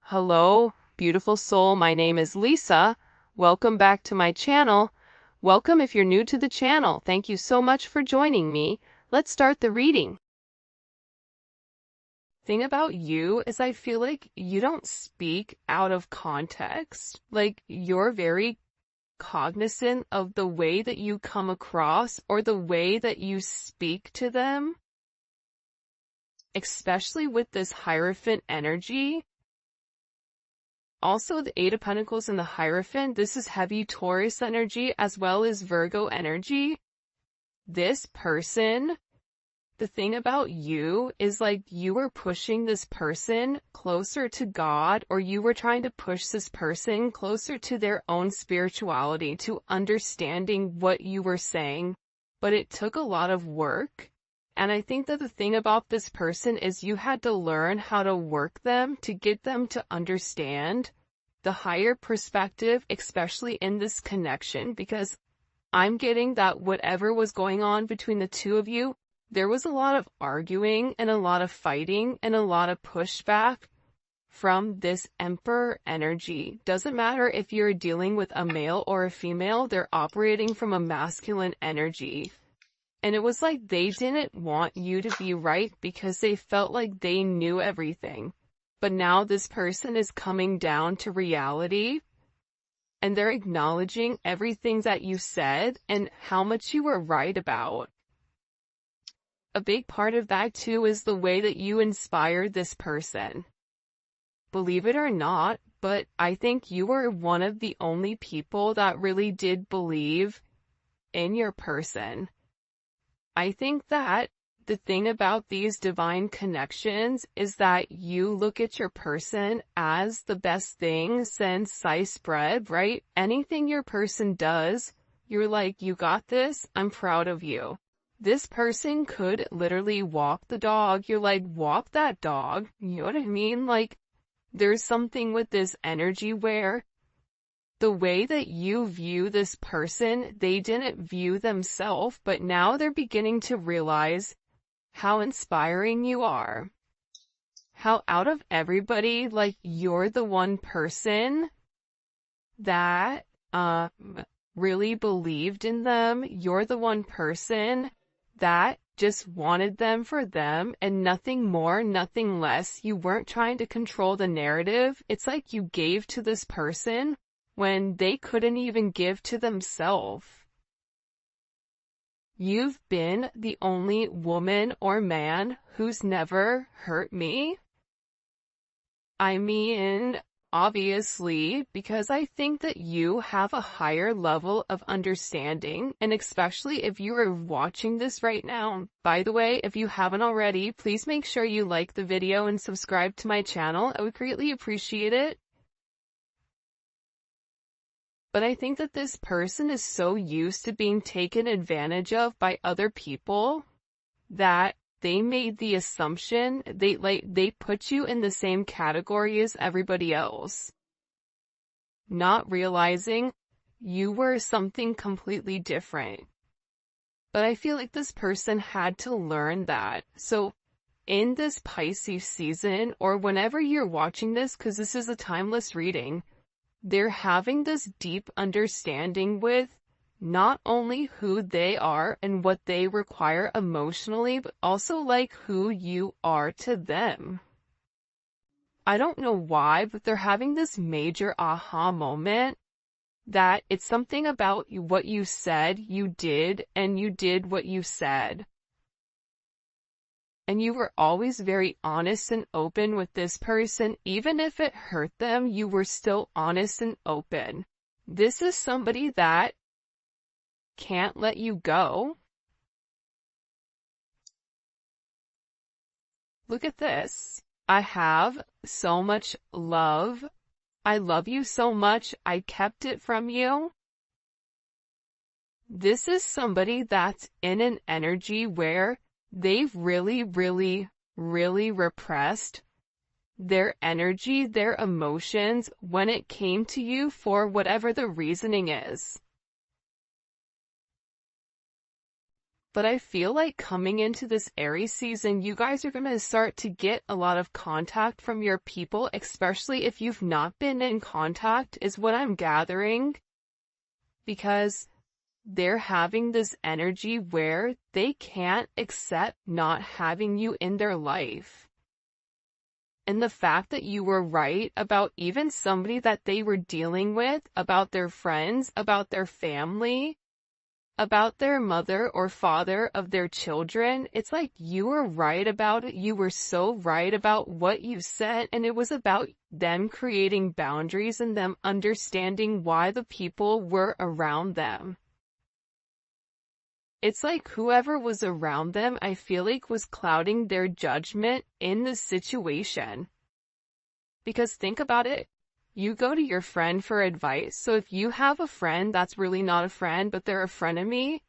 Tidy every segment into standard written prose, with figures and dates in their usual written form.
Hello, beautiful soul. My name is Lisa. Welcome back to my channel. Welcome if you're new to the channel. Thank you so much for joining me. Let's start the reading. Thing about you is I feel like you don't speak out of context. Like you're very cognizant of the way that you come across or the way that you speak to them, especially with this Hierophant energy. Also, the Eight of Pentacles and the Hierophant, this is heavy Taurus energy as well as Virgo energy. This person, the thing about you is like you were pushing this person closer to God, or you were trying to push this person closer to their own spirituality, to understanding what you were saying. But it took a lot of work. And I think that the thing about this person is you had to learn how to work them to get them to understand the higher perspective, especially in this connection, because I'm getting that whatever was going on between the two of you, there was a lot of arguing and a lot of fighting and a lot of pushback from this Emperor energy. Doesn't matter if you're dealing with a male or a female, they're operating from a masculine energy. And it was like they didn't want you to be right because they felt like they knew everything. But now this person is coming down to reality and they're acknowledging everything that you said and how much you were right about. A big part of that too is the way that you inspired this person. Believe it or not, but I think you were one of the only people that really did believe in your person. I think that the thing about these divine connections is that you look at your person as the best thing since sliced bread, right? Anything your person does, you're like, you got this, I'm proud of you. This person could literally walk the dog, you're like, walk that dog, you know what I mean? Like, there's something with this energy where the way that you view this person, they didn't view themselves, but now they're beginning to realize how inspiring you are. How out of everybody, like, you're the one person that really believed in them. You're the one person that just wanted them for them and nothing more, nothing less. You weren't trying to control the narrative. It's like you gave to this person when they couldn't even give to themselves. You've been the only woman or man who's never hurt me. I mean, obviously, because I think that you have a higher level of understanding, and especially if you are watching this right now. By the way, if you haven't already, please make sure you like the video and subscribe to my channel. I would greatly appreciate it. But I think that this person is so used to being taken advantage of by other people that they made the assumption they put you in the same category as everybody else, not realizing you were something completely different. But I feel like this person had to learn that. So in this Pisces season, or whenever you're watching this, because this is a timeless reading, they're having this deep understanding with not only who they are and what they require emotionally, but also like who you are to them. I don't know why, but they're having this major aha moment that it's something about what you said you did, and you did what you said. And you were always very honest and open with this person. Even if it hurt them, you were still honest and open. This is somebody that can't let you go. Look at this. I have so much love. I love you so much. I kept it from you. This is somebody that's in an energy where they've really repressed their energy, their emotions when it came to you for whatever the reasoning is. But I feel like coming into this Aries season, you guys are going to start to get a lot of contact from your people, especially if you've not been in contact, is what I'm gathering. Because they're having this energy where they can't accept not having you in their life. And the fact that you were right about even somebody that they were dealing with, about their friends, about their family, about their mother or father of their children, it's like you were right about it. You were so right about what you said, and it was about them creating boundaries and them understanding why the people were around them. It's like whoever was around them, I feel like, was clouding their judgment in the situation. Because think about it. You go to your friend for advice. So if you have a friend that's really not a friend, but they're a frenemy,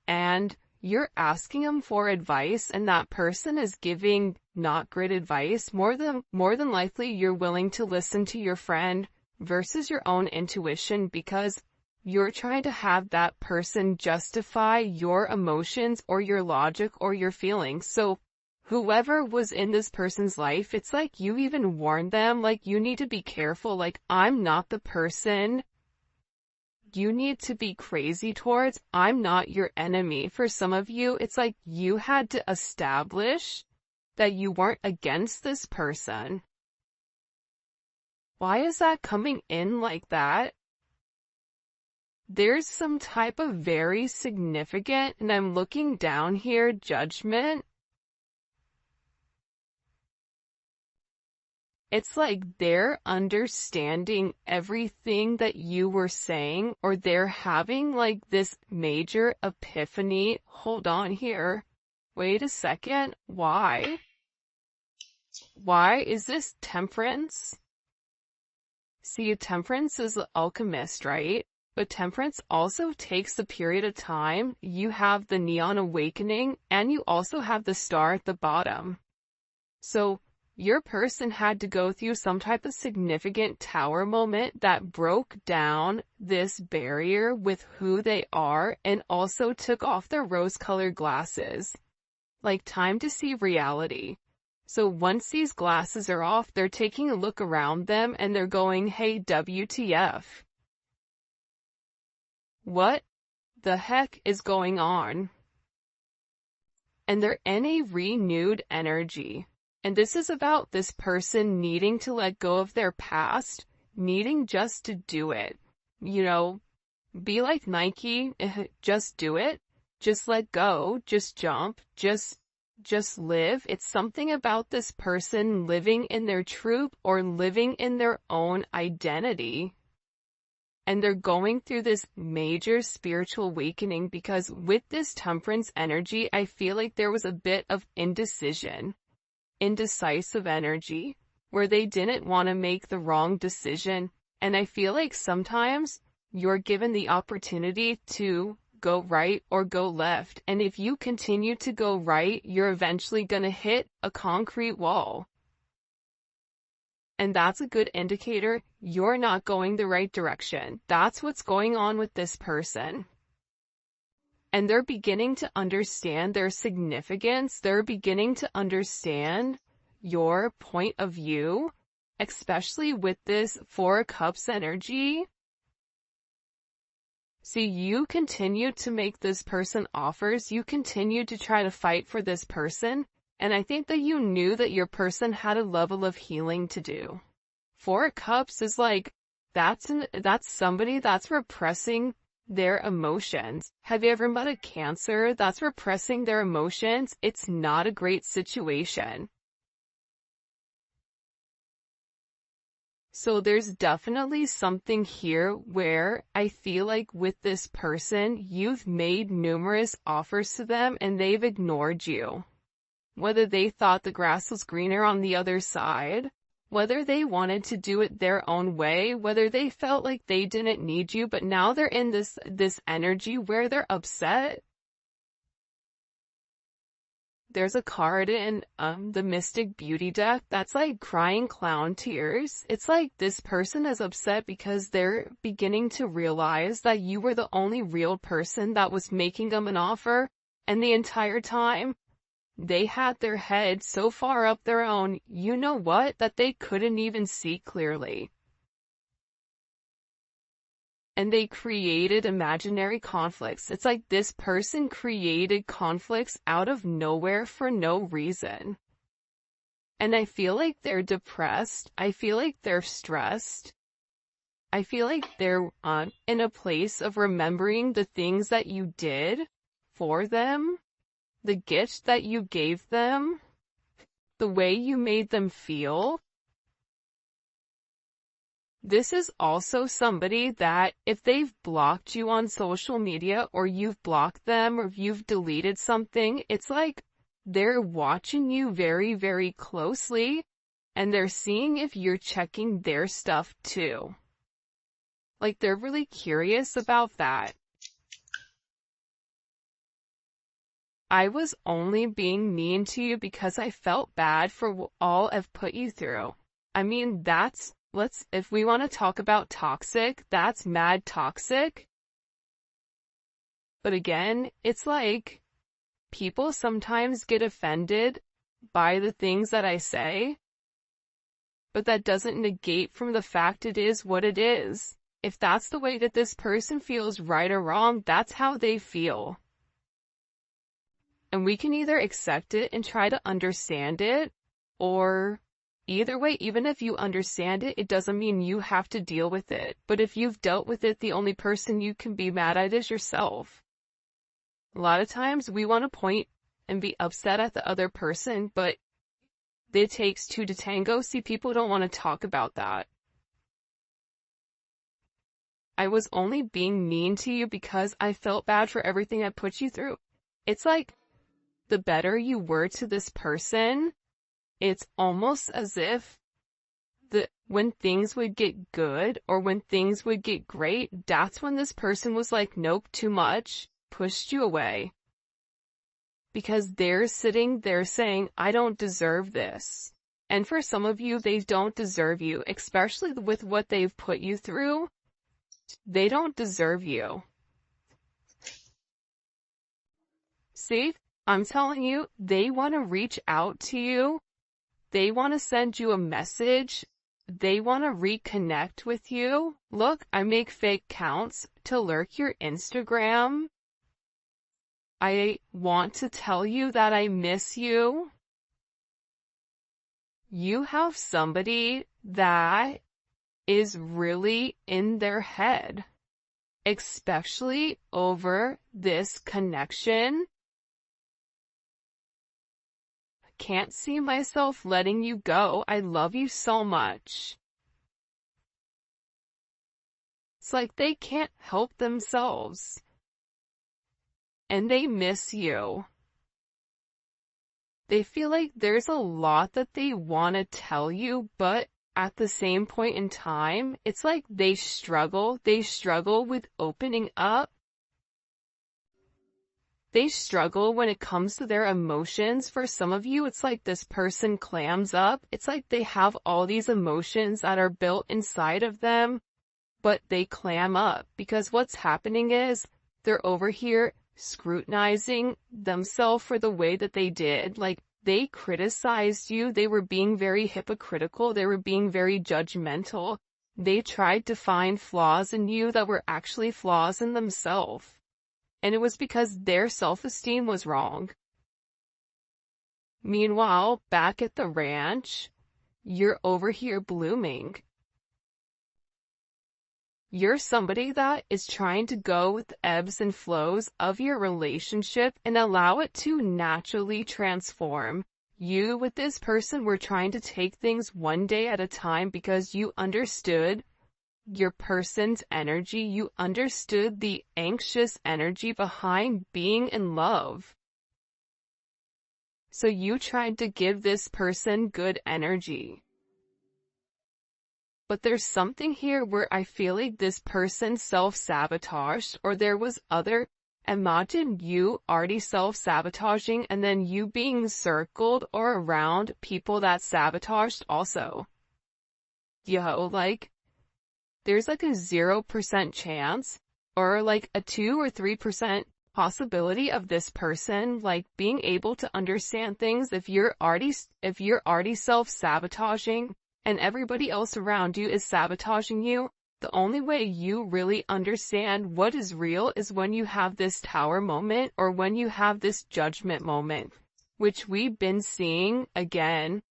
and you're asking them for advice and that person is giving not great advice, more than likely you're willing to listen to your friend versus your own intuition, because you're trying to have that person justify your emotions or your logic or your feelings. So whoever was in this person's life, it's like you even warned them, like, you need to be careful, like, I'm not the person you need to be crazy towards. I'm not your enemy. For some of you, it's like you had to establish that you weren't against this person. Why is that coming in like that? There's some type of very significant, and I'm looking down here, judgment. It's like they're understanding everything that you were saying, or they're having like this major epiphany. Hold on here. Wait a second. Why? Why is this Temperance? See, Temperance is the alchemist, right? But Temperance also takes a period of time. You have the Neon Awakening, and you also have the Star at the bottom. So your person had to go through some type of significant tower moment that broke down this barrier with who they are and also took off their rose-colored glasses. Like time to see reality. So once these glasses are off, they're taking a look around them and they're going, hey, WTF. What the heck is going on? And they're in a renewed energy. And this is about this person needing to let go of their past, needing just to do it. You know, be like Nike, just do it, just let go, just jump, just live. It's something about this person living in their truth or living in their own identity. And they're going through this major spiritual awakening because with this Temperance energy, I feel like there was a bit of indecision. Indecisive energy, where they didn't want to make the wrong decision. And I feel like sometimes you're given the opportunity to go right or go left. And if you continue to go right, you're eventually going to hit a concrete wall. And that's a good indicator you're not going the right direction. That's what's going on with this person. And they're beginning to understand their significance. They're beginning to understand your point of view, especially with this Four of Cups energy. See, you continue to make this person offers. You continue to try to fight for this person. And I think that you knew that your person had a level of healing to do. Four of Cups is like, that's somebody that's repressing their emotions. Have you ever met a Cancer that's repressing their emotions? It's not a great situation. So there's definitely something here where I feel like with this person, you've made numerous offers to them and they've ignored you. Whether they thought the grass was greener on the other side, whether they wanted to do it their own way, whether they felt like they didn't need you, but now they're in this energy where they're upset. There's a card in the Mystic Beauty deck that's like crying clown tears. It's like this person is upset because they're beginning to realize that you were the only real person that was making them an offer, And the entire time, they had their head so far up their own, you know what, that they couldn't even see clearly. And they created imaginary conflicts. It's like this person created conflicts out of nowhere for no reason. And I feel like they're depressed. I feel like they're stressed. I feel like they're in a place of remembering the things that you did for them, the gifts that you gave them, the way you made them feel. This is also somebody that if they've blocked you on social media or you've blocked them or if you've deleted something, it's like they're watching you very, very closely and they're seeing if you're checking their stuff too. Like they're really curious about that. I was only being mean to you because I felt bad for all I've put you through. I mean, if we want to talk about toxic, that's mad toxic. But again, it's like, people sometimes get offended by the things that I say, but that doesn't negate from the fact it is what it is. If that's the way that this person feels right or wrong, that's how they feel. And we can either accept it and try to understand it, or either way, even if you understand it, it doesn't mean you have to deal with it. But if you've dealt with it, the only person you can be mad at is yourself. A lot of times we want to point and be upset at the other person, but it takes two to tango. See, people don't want to talk about that. I was only being mean to you because I felt bad for everything I put you through. It's like, the better you were to this person, it's almost as if when things would get good or when things would get great, that's when this person was like, nope, too much, pushed you away. Because they're sitting there saying, I don't deserve this. And for some of you, they don't deserve you, especially with what they've put you through. They don't deserve you. See? I'm telling you, they want to reach out to you. They want to send you a message. They want to reconnect with you. Look, I make fake accounts to lurk your Instagram. I want to tell you that I miss you. You have somebody that is really in their head, especially over this connection. Can't see myself letting you go. I love you so much. It's like they can't help themselves. And they miss you. They feel like there's a lot that they want to tell you, but at the same point in time, it's like they struggle. They struggle with opening up. They struggle when it comes to their emotions. For some of you, it's like this person clams up. It's like they have all these emotions that are built inside of them, but they clam up because what's happening is they're over here scrutinizing themselves for the way that they did. Like, they criticized you. They were being very hypocritical. They were being very judgmental. They tried to find flaws in you that were actually flaws in themselves. And it was because their self-esteem was wrong. Meanwhile, back at the ranch, you're over here blooming. You're somebody that is trying to go with the ebbs and flows of your relationship and allow it to naturally transform. You with this person were trying to take things one day at a time because you understood your person's energy. You understood the anxious energy behind being in love. So you tried to give this person good energy. But there's something here where I feel like this person self-sabotaged, or there was other. Imagine you already self-sabotaging and then you being circled or around people that sabotaged also. Yo, like, there's like a 0% chance, or like a 2 or 3% possibility of this person, like, being able to understand things. If you're already self-sabotaging and everybody else around you is sabotaging you, the only way you really understand what is real is when you have this tower moment, or when you have this judgment moment, which we've been seeing again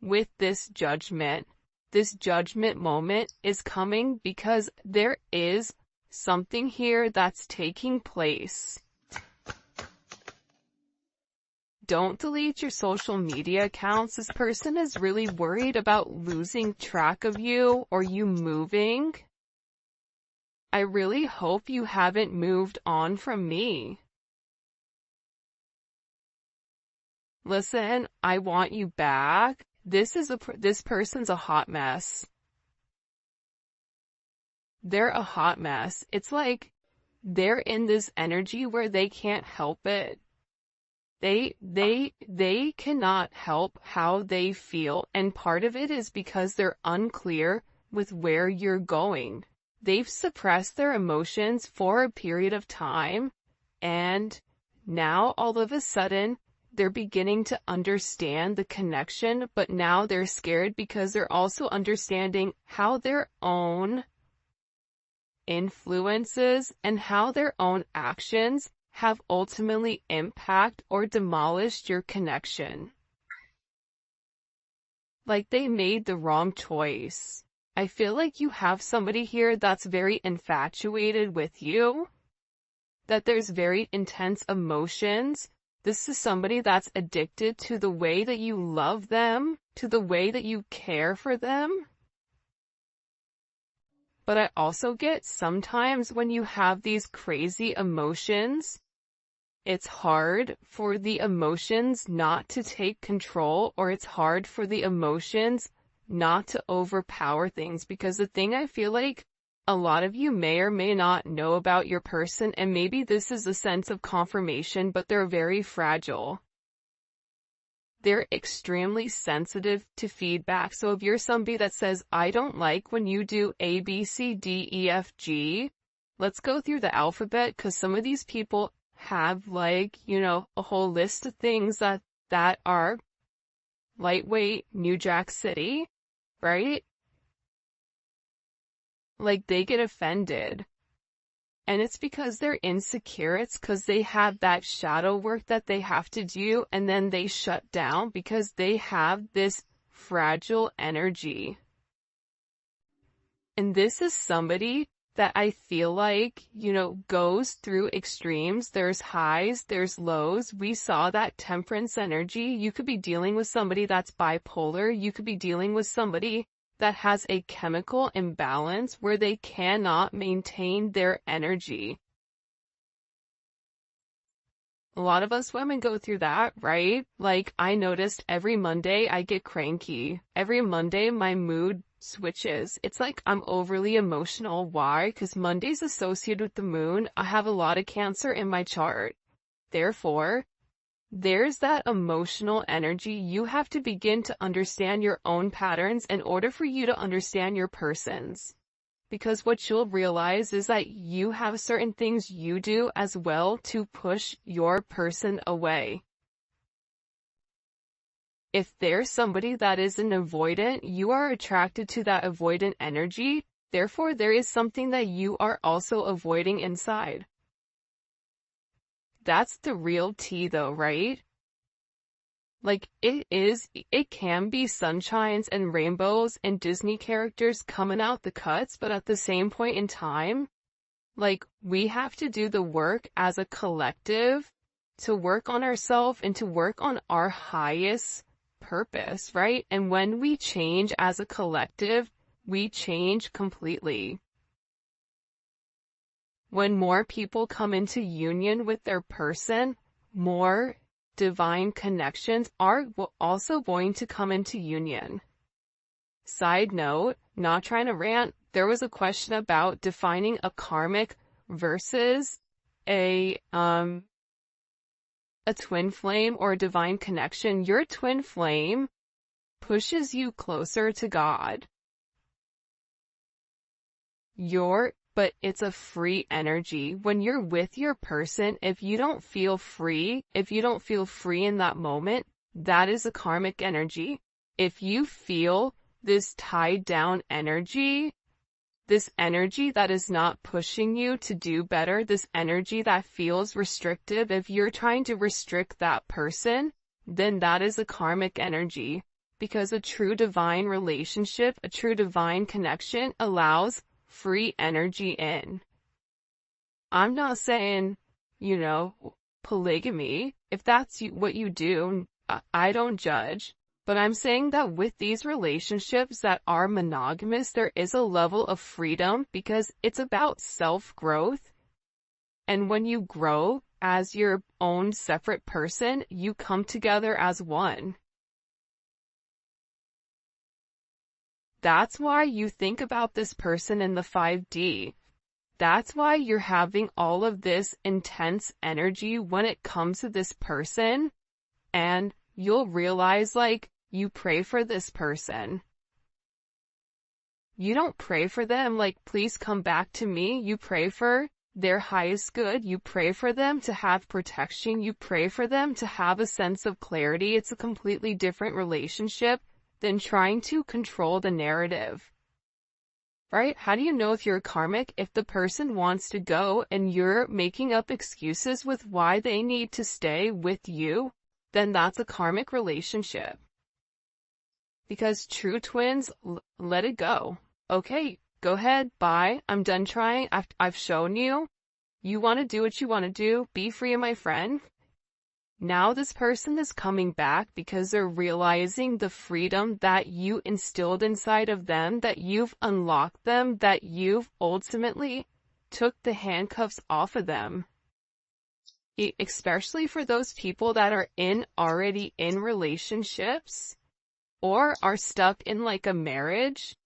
with this judgment. This judgment moment is coming because there is something here that's taking place. Don't delete your social media accounts. This person is really worried about losing track of you or you moving. I really hope you haven't moved on from me. Listen, I want you back. This person's a hot mess. They're a hot mess. It's like they're in this energy where they can't help it. They cannot help how they feel, and part of it is because they're unclear with where you're going. They've suppressed their emotions for a period of time, and now all of a sudden they're beginning to understand the connection, but now they're scared because they're also understanding how their own influences and how their own actions have ultimately impacted or demolished your connection. Like they made the wrong choice. I feel like you have somebody here that's very infatuated with you, that there's very intense emotions. This is somebody that's addicted to the way that you love them, to the way that you care for them. But I also get sometimes when you have these crazy emotions, it's hard for the emotions not to take control, or it's hard for the emotions not to overpower things. Because the thing I feel like a lot of you may or may not know about your person, and maybe this is a sense of confirmation, but they're very fragile. They're extremely sensitive to feedback. So if you're somebody that says, I don't like when you do A, B, C, D, E, F, G, let's go through the alphabet, because some of these people have, like, you know, a whole list of things that are lightweight New Jack City, right? Like, they get offended. And it's because they're insecure. It's because they have that shadow work that they have to do, and then they shut down because they have this fragile energy. And this is somebody that I feel like, you know, goes through extremes. There's highs, there's lows. We saw that temperance energy. You could be dealing with somebody that's bipolar. You could be dealing with somebody that has a chemical imbalance where they cannot maintain their energy. A lot of us women go through that, right? Like, I noticed every Monday I get cranky. Every Monday my mood switches. It's like I'm overly emotional. Why? Because Monday's associated with the moon. I have a lot of Cancer in my chart. Therefore, there's that emotional energy. You have to begin to understand your own patterns in order for you to understand your person's. Because what you'll realize is that you have certain things you do as well to push your person away. If there's somebody that is an avoidant, you are attracted to that avoidant energy. Therefore, there is something that you are also avoiding inside. That's the real tea though, right? Like, it can be sunshines and rainbows and Disney characters coming out the cuts, but at the same point in time, like, we have to do the work as a collective to work on ourselves and to work on our highest purpose, right? And when we change as a collective, we change completely. When more people come into union with their person, more divine connections are also going to come into union. Side note, not trying to rant, there was a question about defining a karmic versus a twin flame or a divine connection. Your twin flame pushes you closer to God. Your but it's a free energy. When you're with your person, if you don't feel free in that moment, that is a karmic energy. If you feel this tied down energy, this energy that is not pushing you to do better, this energy that feels restrictive, if you're trying to restrict that person, then that is a karmic energy. Because a true divine relationship, a true divine connection allows free energy in. I'm not saying, polygamy. If that's what you do, I don't judge. But I'm saying that with these relationships that are monogamous, there is a level of freedom because it's about self-growth. And when you grow as your own separate person, you come together as one. That's why you think about this person in the 5D. That's why you're having all of this intense energy when it comes to this person. And you'll realize, you pray for this person. You don't pray for them please come back to me. You pray for their highest good. You pray for them to have protection. You pray for them to have a sense of clarity. It's a completely different relationship than trying to control the narrative. Right? How do you know if you're karmic? If the person wants to go and you're making up excuses with why they need to stay with you, then that's a karmic relationship. Because true twins, let it go. Okay, go ahead, bye. I'm done trying. I've shown you. You want to do what you want to do. Be free, my friend. Now this person is coming back because they're realizing the freedom that you instilled inside of them, that you've unlocked them, that you've ultimately took the handcuffs off of them. Especially for those people that are already in relationships or are stuck in a marriage,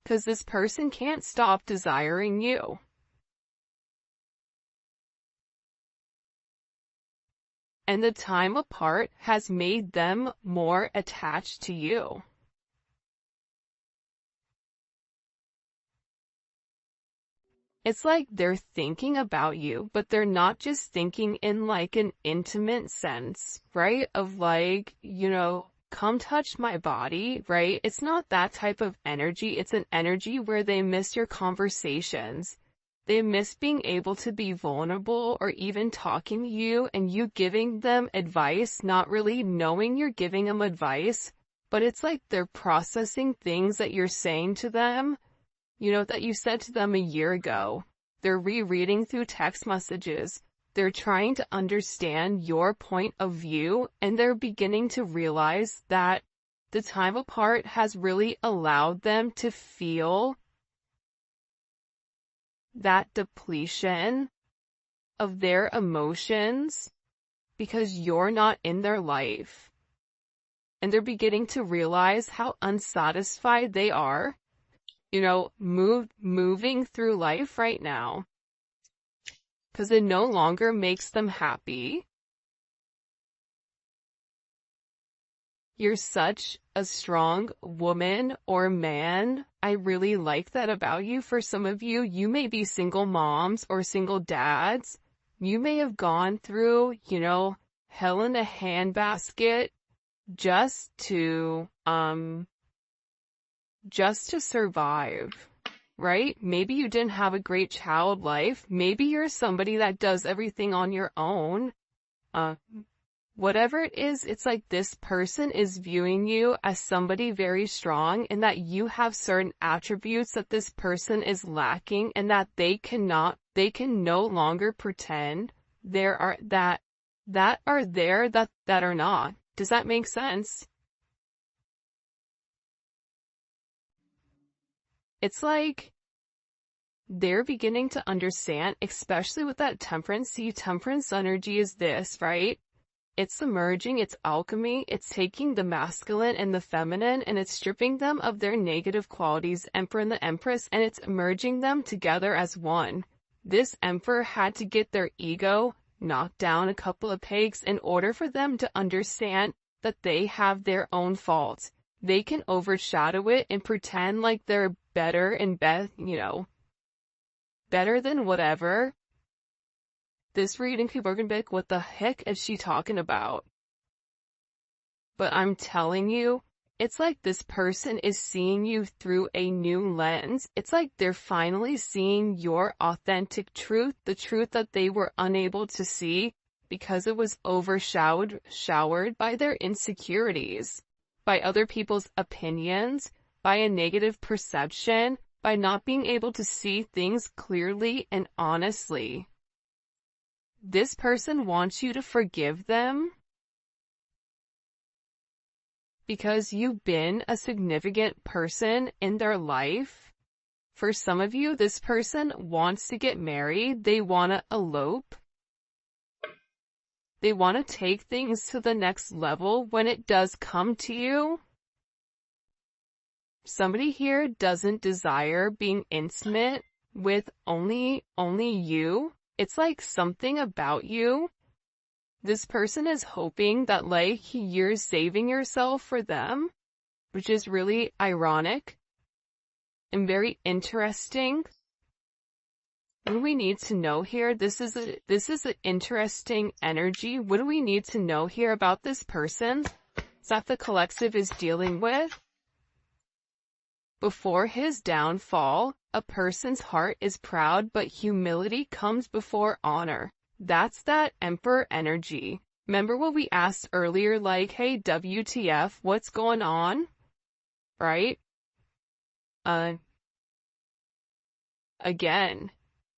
because this person can't stop desiring you. And the time apart has made them more attached to you. It's like they're thinking about you, but they're not just thinking in an intimate sense, right? Of come touch my body, right? It's not that type of energy. It's an energy where they miss your conversations. They miss being able to be vulnerable or even talking to you and you giving them advice, not really knowing you're giving them advice, but it's like they're processing things that you're saying to them, that you said to them a year ago. They're rereading through text messages. They're trying to understand your point of view, and they're beginning to realize that the time apart has really allowed them to feel that depletion of their emotions because you're not in their life. And they're beginning to realize how unsatisfied they are, moving through life right now. Because it no longer makes them happy. You're such a strong woman or man. I really like that about you. For some of you, you may be single moms or single dads. You may have gone through, hell in a handbasket just to survive. Right? Maybe you didn't have a great child life. Maybe you're somebody that does everything on your own. Whatever it is, it's like this person is viewing you as somebody very strong and that you have certain attributes that this person is lacking and that they can no longer pretend that are not. Does that make sense? It's like they're beginning to understand, especially with that temperance. See, temperance energy is this, right? It's merging, it's alchemy, it's taking the masculine and the feminine and it's stripping them of their negative qualities, Emperor and the Empress, and it's merging them together as one. This Emperor had to get their ego knocked down a couple of pegs in order for them to understand that they have their own faults. They can overshadow it and pretend like they're better and better than whatever. This reading, people are gonna be like, what the heck is she talking about? But I'm telling you, it's like this person is seeing you through a new lens. It's like they're finally seeing your authentic truth, the truth that they were unable to see because it was showered by their insecurities, by other people's opinions, by a negative perception, by not being able to see things clearly and honestly. This person wants you to forgive them because you've been a significant person in their life. For some of you, this person wants to get married. They want to elope. They want to take things to the next level when it does come to you. Somebody here doesn't desire being intimate with only you. It's like something about you. This person is hoping that like you're saving yourself for them, which is really ironic and very interesting. What do we need to know here? This is an interesting energy. What do we need to know here about this person that the collective is dealing with? Before his downfall, a person's heart is proud, but humility comes before honor. That's that Emperor energy. Remember what we asked earlier, like, hey, WTF, what's going on? Right? Again,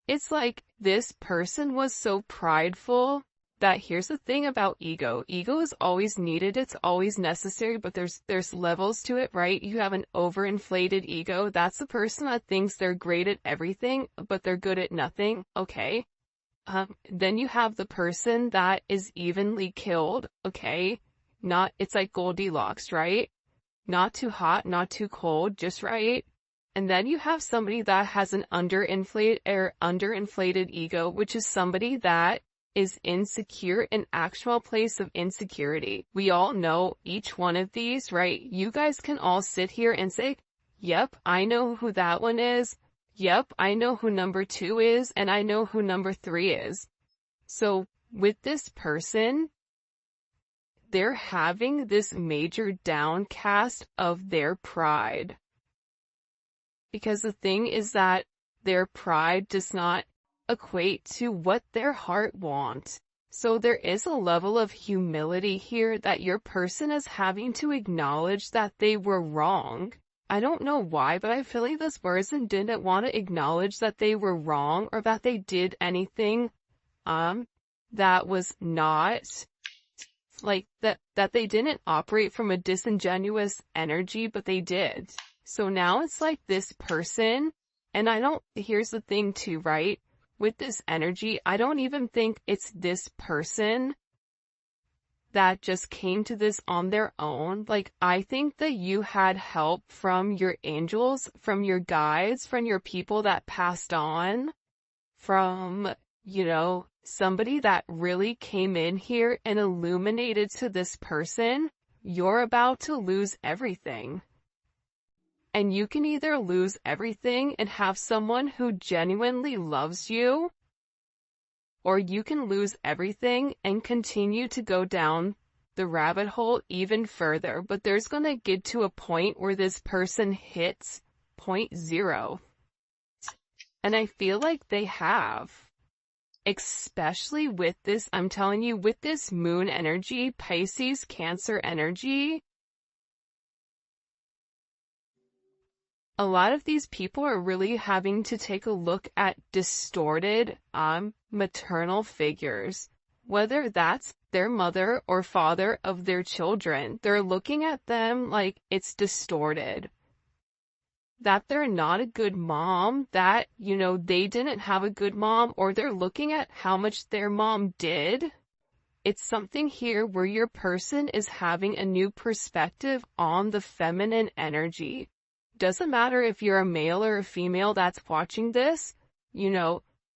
it's like this person was so prideful that here's the thing about ego. Ego is always needed, it's always necessary, but there's levels to it, right? You have an overinflated ego. That's the person that thinks they're great at everything, but they're good at nothing. Okay. Then you have the person that is evenly killed. Okay. It's like Goldilocks, right? Not too hot, not too cold, just right. And then you have somebody that has an underinflated ego, which is somebody that is insecure, an actual place of insecurity. We all know each one of these, right? You guys can all sit here and say, yep, I know who that one is. Yep, I know who number 2 is, and I know who number 3 is. So with this person, they're having this major downcast of their pride. Because the thing is that their pride does not equate to what their heart wants. So there is a level of humility here that your person is having to acknowledge that they were wrong. I don't know why, but I feel like this person didn't want to acknowledge that they were wrong or that they did anything that was not like that they didn't operate from a disingenuous energy, but they did. So now it's like this person, and here's the thing too, right? With this energy, I don't even think it's this person that just came to this on their own. Like, I think that you had help from your angels, from your guides, from your people that passed on, from, somebody that really came in here and illuminated to this person. You're about to lose everything. And you can either lose everything and have someone who genuinely loves you, or you can lose everything and continue to go down the rabbit hole even further. But there's going to get to a point where this person hits point 0. And I feel like they have. Especially with this, I'm telling you, with this moon energy, Pisces, Cancer energy, a lot of these people are really having to take a look at distorted maternal figures, whether that's their mother or father of their children. They're looking at them like it's distorted, that they're not a good mom, that, they didn't have a good mom, or they're looking at how much their mom did. It's something here where your person is having a new perspective on the feminine energy. Doesn't matter if you're a male or a female that's watching this,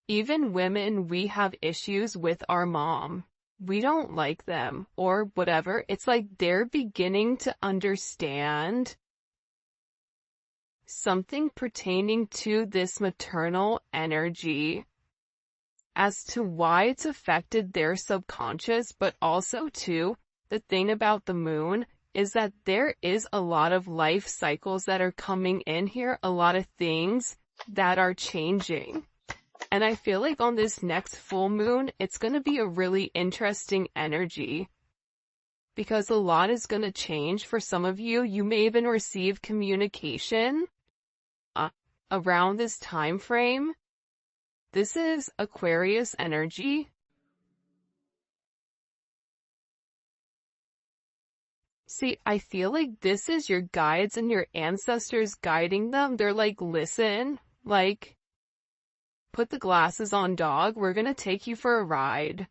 even women, we have issues with our mom. We don't like them or whatever. It's like they're beginning to understand something pertaining to this maternal energy as to why it's affected their subconscious, but also too, the thing about the moon is that there is a lot of life cycles that are coming in here, a lot of things that are changing. And I feel like on this next full moon, it's going to be a really interesting energy because a lot is going to change for some of you. You may even receive communication around this time frame. This is Aquarius energy. See, I feel like this is your guides and your ancestors guiding them. They're like, listen, like, put the glasses on, dog. We're gonna take you for a ride.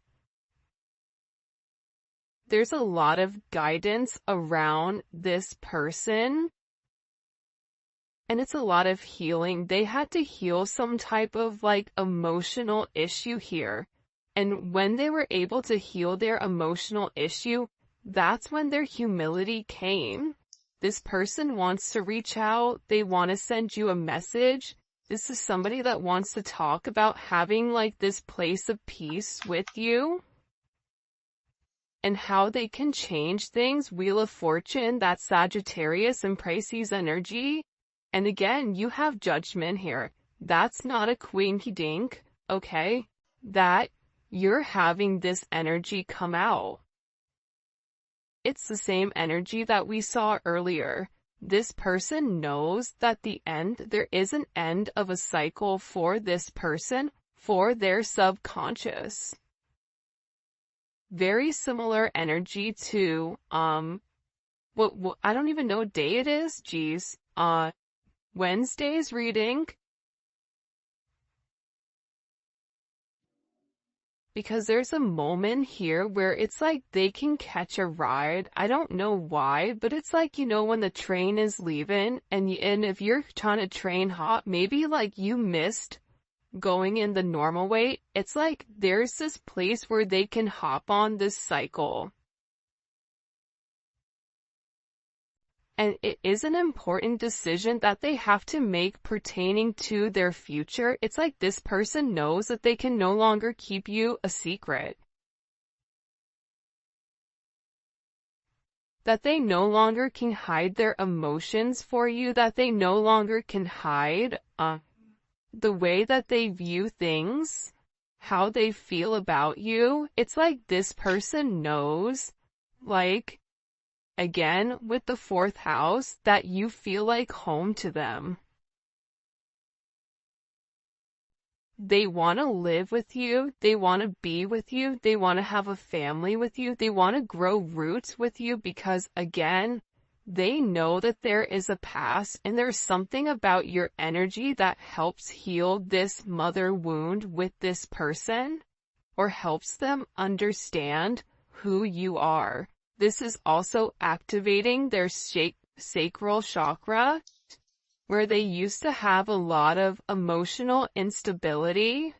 There's a lot of guidance around this person. And it's a lot of healing. They had to heal some type of like emotional issue here. And when they were able to heal their emotional issue, that's when their humility came. This person wants to reach out. They want to send you a message. This is somebody that wants to talk about having like this place of peace with you and how they can change things. Wheel of Fortune, that's Sagittarius and Pisces energy. And again, you have Judgment here. That's not a quinky dink, okay? That you're having this energy come out. It's the same energy that we saw earlier. This person knows that there is an end of a cycle for this person, for their subconscious. Very similar energy to, I don't even know what day it is. Geez. Wednesday's reading, because there's a moment here where it's like they can catch a ride. I don't know why, but it's like, you know, when the train is leaving and if you're trying to train hop, maybe like you missed going in the normal way. It's like there's this place where they can hop on this cycle. And it is an important decision that they have to make pertaining to their future. It's like this person knows that they can no longer keep you a secret. That they no longer can hide their emotions for you, that they no longer can hide the way that they view things, how they feel about you. It's like this person knows, like, again, with the 4th house, that you feel like home to them. They want to live with you. They want to be with you. They want to have a family with you. They want to grow roots with you because, again, they know that there is a past and there's something about your energy that helps heal this mother wound with this person or helps them understand who you are. This is also activating their sacral chakra, where they used to have a lot of emotional instability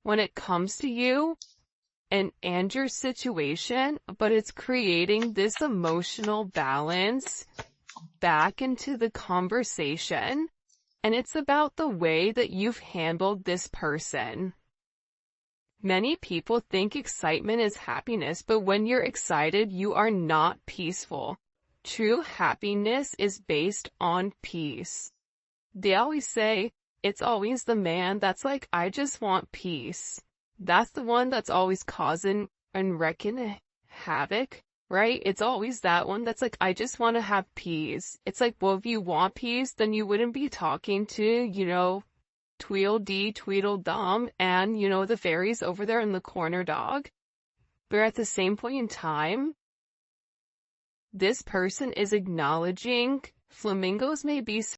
when it comes to you and your situation, but it's creating this emotional balance back into the conversation, and it's about the way that you've handled this person. Many people think excitement is happiness, but when you're excited, you are not peaceful. True happiness is based on peace. They always say, it's always the man that's like, I just want peace. That's the one that's always causing and wrecking havoc, right? It's always that one that's like, I just want to have peace. It's like, well, if you want peace, then you wouldn't be talking to, you know, Tweedledee, Tweedledum, and, you know, the fairies over there in the corner, dog. But at the same point in time, this person is acknowledging flamingos may be